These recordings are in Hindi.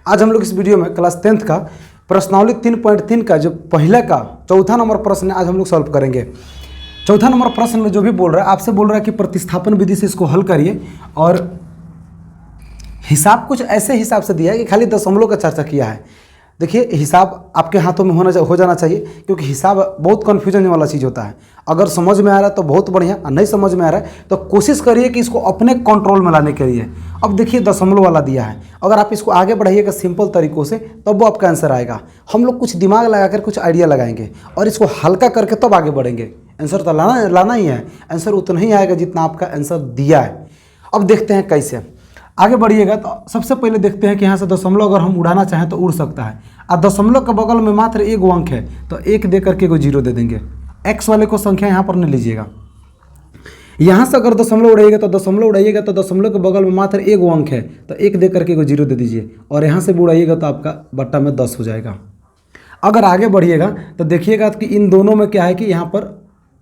आज हम लोग इस वीडियो में क्लास 10th का प्रश्नावली 3.3 का जो पहला का चौथा नंबर प्रश्न है आज हम लोग सॉल्व करेंगे। चौथा नंबर प्रश्न में जो भी बोल रहा है आपसे बोल रहा है कि प्रतिस्थापन विधि से इसको हल करिए और हिसाब कुछ ऐसे हिसाब से दिया है कि खाली दशमलव का चर्चा किया है। देखिए हिसाब आपके हाथों में हो जाना चाहिए क्योंकि हिसाब बहुत कन्फ्यूजन वाला चीज़ होता है। अगर समझ में आ रहा है तो बहुत बढ़िया, नहीं समझ में आ रहा है तो कोशिश करिए कि इसको अपने कंट्रोल में लाने के लिए। अब देखिए दशमलव वाला दिया है, अगर आप इसको आगे बढ़ाइएगा सिंपल तरीक़ों से तब वो आपका आंसर आएगा। हम लोग कुछ दिमाग लगाकर कुछ आइडिया लगाएंगे और इसको हल्का करके तब आगे बढ़ेंगे। आंसर तो लाना ही है, आंसर उतना ही आएगा जितना आपका आंसर दिया है। अब देखते हैं कैसे आगे बढ़िएगा। तो सबसे पहले देखते हैं कि यहाँ से दशमलव अगर हम उड़ाना चाहें तो उड़ सकता है। और दशमलव के बगल में मात्र एक अंक है तो एक दे करके को जीरो दे देंगे। एक्स वाले को संख्या यहाँ पर नहीं लीजिएगा। यहाँ से अगर दशमलव उड़ाइएगा तो दशमलव के बगल में मात्र एक अंक है तो एक दे करके को जीरो दे दीजिए। और यहाँ से भी उड़ाइएगा तो आपका बट्टा में 10 हो जाएगा। अगर आगे बढ़िएगा तो देखिएगा कि इन दोनों में क्या है कि यहाँ पर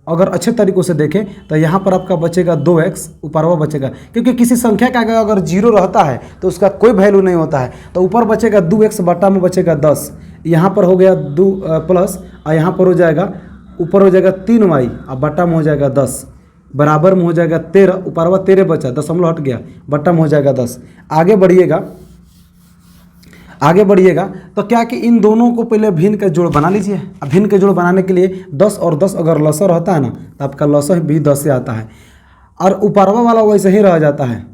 अगर अच्छे तरीक़ों से देखें तो यहाँ पर आपका बचेगा 2x, ऊपरवा बचेगा क्योंकि किसी संख्या का अगर जीरो रहता है तो उसका कोई वैल्यू नहीं होता है। तो ऊपर बचेगा 2x, बट्टा में बचेगा 10। यहाँ पर हो गया 2 प्लस और यहाँ पर हो जाएगा ऊपर हो जाएगा 3y और बट्टा में हो जाएगा 10, बराबर में हो जाएगा 13। ऊपरवा 13 बचा, दशमलव हट गया, बट्टा में हो जाएगा 10। आगे बढ़िएगा तो क्या कि इन दोनों को पहले भिन्न का जोड़ बना लीजिए। अब भिन्न के जोड़ बनाने के लिए 10 और 10 अगर लसा रहता है ना तो आपका लसा भी 10 से आता है। और ऊपरवा वाला वैसे ही रह जाता है।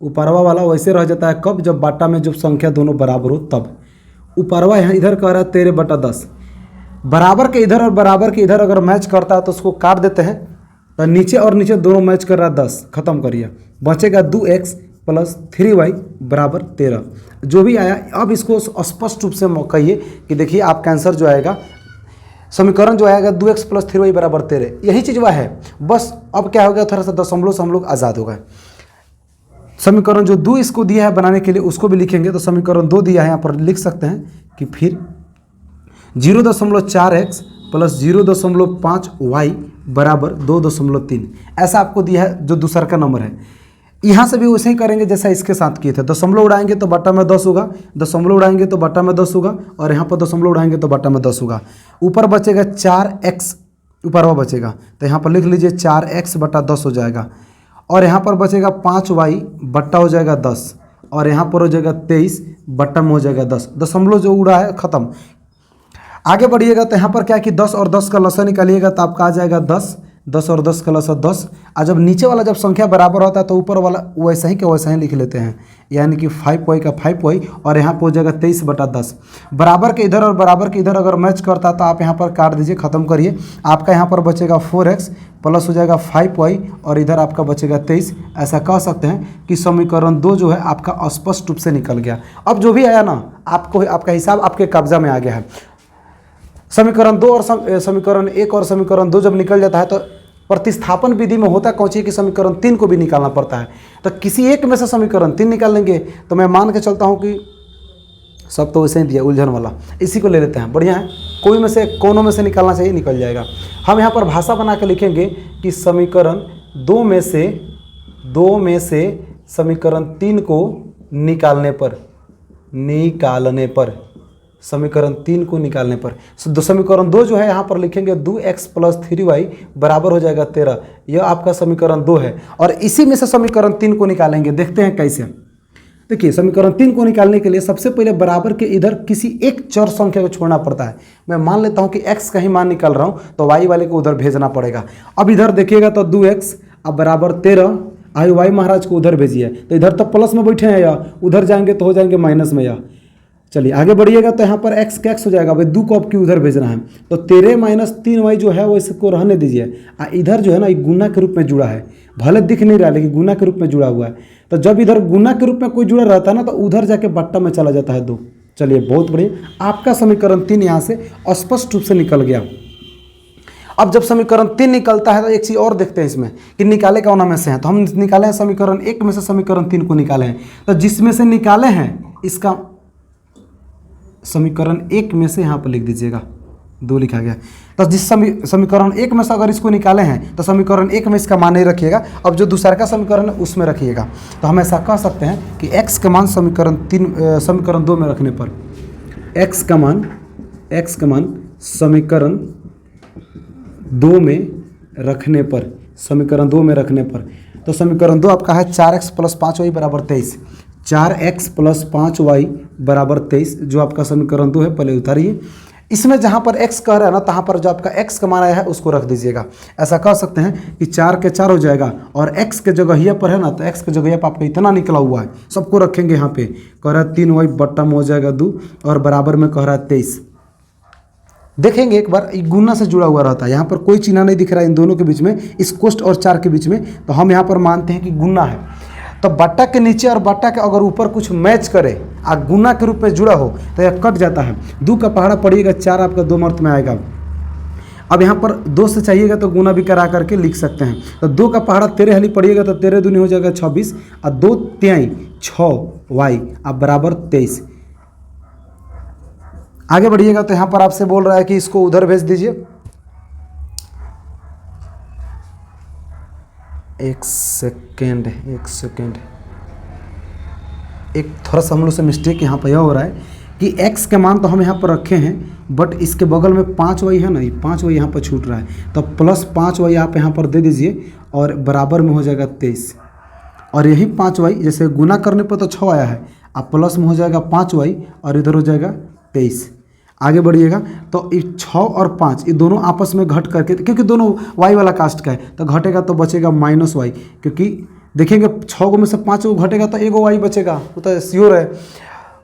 ऊपरवा वाला वैसे रह जाता है कब? जब बाटा में जब संख्या दोनों बराबर हो तब। ऊपरवा यहाँ इधर कह रहा है 13/10, बराबर के इधर और बराबर के इधर अगर मैच करता है तो उसको काट देते हैं तो नीचे और नीचे दोनों मैच कर रहा है 10, खत्म करिए। बचेगा 2x प्लस 3y बराबर 13। जो भी आया अब इसको स्पष्ट रूप से कहिए कि देखिए आपका आंसर जो आएगा, समीकरण जो आएगा 2x प्लस 3y बराबर 13, यही चीज़ वह है। बस अब क्या हो गया, थोड़ा सा दशमलव से हम लोग आज़ाद हो गए। समीकरण जो 2 इसको दिया है बनाने के लिए उसको भी लिखेंगे तो समीकरण 2 दिया है यहाँ पर लिख सकते हैं कि फिर 0.4x प्लस 0.5y बराबर 2.3, ऐसा आपको दिया है जो दूसरा का नंबर है। यहाँ से भी वैसे ही करेंगे जैसा इसके साथ किए थे। दशमलव उड़ाएंगे तो बट्टा में 10 होगा, दशमलव उड़ाएंगे तो बट्टा में 10 होगा और यहाँ पर दशमलव उड़ाएंगे तो बट्टा में 10 होगा। ऊपर बचेगा 4x, ऊपरवा बचेगा तो यहाँ पर लिख लीजिए 4x बट्टा 10 हो जाएगा। और यहाँ पर बचेगा 5y बट्टा हो जाएगा 10 और यहाँ पर हो जाएगा 23 बट्टा में हो जाएगा 10। दशमलव जो उड़ा है ख़त्म। आगे बढ़िएगा तो यहाँ पर क्या कि 10 और 10 का लसा निकालिएगा तो आपका आ जाएगा 10 और 10 का लसा 10। और जब नीचे वाला जब संख्या बराबर होता है तो ऊपर वाला वैसा ही के वैसा ही लिख लेते हैं, यानी कि 5y का 5y और यहाँ पर हो जाएगा 23/10। बराबर के इधर और बराबर के इधर अगर मैच करता तो आप यहाँ पर काट दीजिए, ख़त्म करिए। आपका यहाँ पर बचेगा 4x प्लस हो जाएगा 5y और इधर आपका बचेगा 23। ऐसा कह सकते हैं कि समीकरण 2 जो है आपका स्पष्ट रूप से निकल गया। अब जो भी आया ना आपको, आपका हिसाब आपके कब्जा में आ गया है। समीकरण 2 और समीकरण 1 और समीकरण 2 जब निकल जाता है तो प्रतिस्थापन विधि में होता कौन सी कि समीकरण 3 को भी निकालना पड़ता है। तो किसी एक में से समीकरण 3 निकाल लेंगे तो मैं मान के चलता हूँ कि सब तो वैसे ही दिया उलझन वाला, इसी को ले लेते हैं। बढ़िया है, कोई में से कोनों में से निकालना चाहिए, निकल जाएगा। हम यहाँ पर भाषा बना के लिखेंगे कि समीकरण 2 में से समीकरण 3 को निकालने पर समीकरण 3 को निकालने पर समीकरण 2 जो है यहाँ पर लिखेंगे 2x प्लस 3y बराबर हो जाएगा 13। यह आपका समीकरण 2 है और इसी में से समीकरण 3 को निकालेंगे। देखते हैं कैसे। देखिए समीकरण 3 को निकालने के लिए सबसे पहले बराबर के इधर किसी एक चर संख्या को छोड़ना पड़ता है। मैं मान लेता हूँ कि x का ही मान निकाल रहा हूँ तो y वाले को उधर भेजना पड़ेगा। अब इधर देखिएगा तो 2x अब बराबर 13 आई y महाराज को उधर भेजिए तो इधर तो प्लस में बैठे हैं या उधर जाएंगे तो हो जाएंगे माइनस में। या चलिए आगे बढ़िएगा तो यहाँ पर x का x हो जाएगा, भाई 2 को अब क्यों उधर भेजना है तो 13 माइनस 3y जो है वो इसको रहने दीजिए। इधर जो है ना ये गुना के रूप में जुड़ा है, भले दिख नहीं रहा लेकिन गुना के रूप में जुड़ा हुआ है। तो जब इधर गुना के रूप में कोई जुड़ा रहता है ना तो उधर जाके बट्टा में चला जाता है 2। चलिए बहुत बढ़िया, आपका समीकरण 3 यहाँ से स्पष्ट रूप से निकल गया। अब जब समीकरण 3 निकलता है तो एक चीज़ और देखते हैं इसमें कि निकाले कौन में से हैं। तो हम निकाले हैं समीकरण 1 में से समीकरण 3 को निकाले हैं। तो जिसमें से निकाले हैं इसका समीकरण 1 में से यहाँ पर लिख दीजिएगा 2 लिखा गया। तो जिस समीकरण 1 में से अगर इसको निकाले हैं तो समीकरण 1 में इसका मान नहीं रखिएगा, अब जो दूसरा का समीकरण है उसमें रखिएगा। तो हम ऐसा कह सकते हैं कि x का मान समीकरण 2 में रखने पर x का मान समीकरण 2 में रखने पर तो समीकरण 2 आपका है 4x + 5y = 23। 4x + 5y = 23 जो आपका समीकरण 2 है, पहले उतारिए। इसमें जहाँ पर x कह रहा है ना, तहाँ पर जो आपका x का मान आया है उसको रख दीजिएगा। ऐसा कह सकते हैं कि 4 के 4 हो जाएगा और x के जगहिया पर है ना, तो x के जगहिया पर आपका इतना निकला हुआ है, सबको रखेंगे यहाँ पे। कह रहा है 3y बट्टा में हो जाएगा 2 और बराबर में कह रहा है 23। देखेंगे एक बार, गुना से जुड़ा हुआ रहता है, यहाँ पर कोई चिन्ह नहीं दिख रहा है इन दोनों के बीच में, इस कोष्ठ और 4 के बीच में, तो हम यहाँ पर मानते हैं कि गुना है। तो बट्टा के नीचे और बट्टा के अगर ऊपर कुछ मैच करे और गुना के रूप में जुड़ा हो तो यह कट जाता है। 2 का पहाड़ा पड़िएगा, 4 आपका 2 मर्त में आएगा। अब यहाँ पर 2 से चाहिएगा तो गुना भी करा करके लिख सकते हैं। तो 2 का पहाड़ा 13 हाली पड़िएगा तो 13 दूनी हो जाएगा 26 और 2 तिहाई 6y अब बराबर 23। आगे बढ़िएगा तो यहाँ पर आपसे बोल रहा है कि इसको उधर भेज दीजिए। एक सेकेंड, एक थोड़ा सा हम लोग से मिस्टेक यहाँ पर यह हो रहा है कि x के मान तो हम यहाँ पर रखे हैं, बट इसके बगल में 5y है ना, ये 5y यहाँ पर छूट रहा है, तो +5y आप यहाँ पर दे दीजिए और बराबर में हो जाएगा 23। और यही 5y जैसे गुना करने पर तो 6 आया है, अब प्लस में हो जाएगा 5y और इधर हो जाएगा 23। आगे बढ़िएगा तो 6 और 5 ये दोनों आपस में घट करके, क्योंकि दोनों y वाला कास्ट का है तो घटेगा तो बचेगा -y, क्योंकि देखेंगे 6 में से 5 को घटेगा तो 1 y बचेगा, वो तो श्योर है।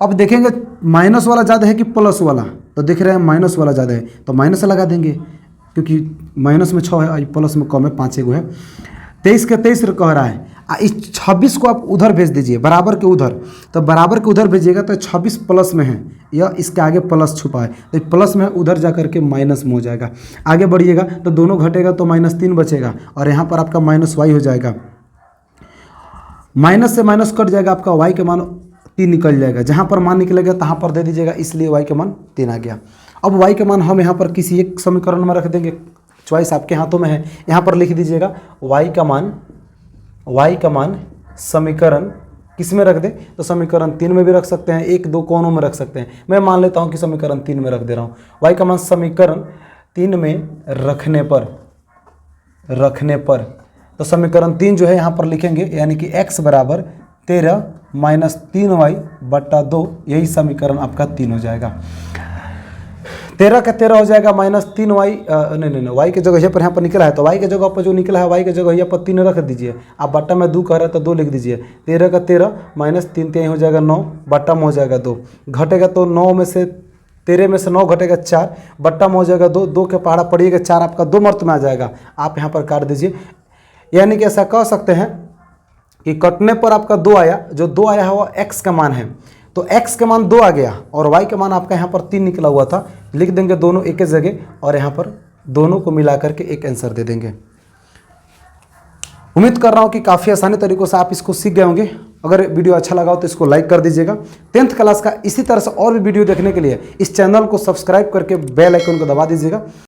अब देखेंगे माइनस वाला ज़्यादा है कि प्लस वाला, तो देख रहे हैं माइनस वाला ज़्यादा है तो माइनस लगा देंगे, क्योंकि माइनस में 6 है, प्लस में कम है, 5 1 है। 23 के 23 कह रहा है। इस 26 को आप उधर भेज दीजिए, बराबर के उधर, तो बराबर के उधर भेजिएगा तो 26 प्लस में है, या इसके आगे प्लस छुपा है तो प्लस में उधर जा करके माइनस में हो जाएगा। आगे बढ़िएगा तो दोनों घटेगा तो -3 बचेगा और यहाँ पर आपका -y हो जाएगा। माइनस से माइनस कट जाएगा, आपका y के मान 3 निकल जाएगा, जहाँ पर मान निकलेगा तहाँ पर दे दीजिएगा, इसलिए y के मान 3 आ गया। अब y के मान हम यहाँ पर किसी एक समीकरण में रख देंगे, चॉइस आपके हाथों में है। यहाँ पर लिख दीजिएगा y का मान समीकरण किस में रख दे, तो समीकरण 3 में भी रख सकते हैं, 1 2 कोनों में रख सकते हैं। मैं मान लेता हूँ कि समीकरण 3 में रख दे रहा हूँ। y का मान समीकरण 3 में रखने पर तो समीकरण 3 जो है यहाँ पर लिखेंगे, यानी कि x = 13 - 3y/2, यही समीकरण आपका 3 हो जाएगा। 13 का 13 हो जाएगा -3y, नहीं y के जगह पर यहाँ पर निकला है तो y के जगह पर जो निकला है y के जगह यहाँ पर 3 रख दीजिए। आप बट्टा में 2 कह रहे हैं तो 2 लिख दीजिए। 13 का 13 -3 3 हो जाएगा 9, बट्टा में हो जाएगा 2, घटेगा तो 9 में से 13 में से 9 घटेगा 4, बट्टा में हो जाएगा 2, 2 के पहाड़ा पड़िएगा 4 आपका 2 मर्त में आ जाएगा। आप यहाँ पर काट दीजिए, यानी कि ऐसा कह सकते हैं कि कटने पर आपका 2 आया, जो 2 आया है वो x का मान है, तो x का मान 2 आ गया और y का मान आपका यहाँ पर 3 निकला हुआ था। लिख देंगे दोनों एक ही जगह और यहाँ पर दोनों को मिला करके एक आंसर दे देंगे। उम्मीद कर रहा हूँ कि काफ़ी आसानी तरीक़ों से आप इसको सीख गए होंगे। अगर वीडियो अच्छा लगा हो तो इसको लाइक कर दीजिएगा। 10th क्लास का इसी तरह से और भी वीडियो देखने के लिए इस चैनल को सब्सक्राइब करके बेल आइकन को दबा दीजिएगा।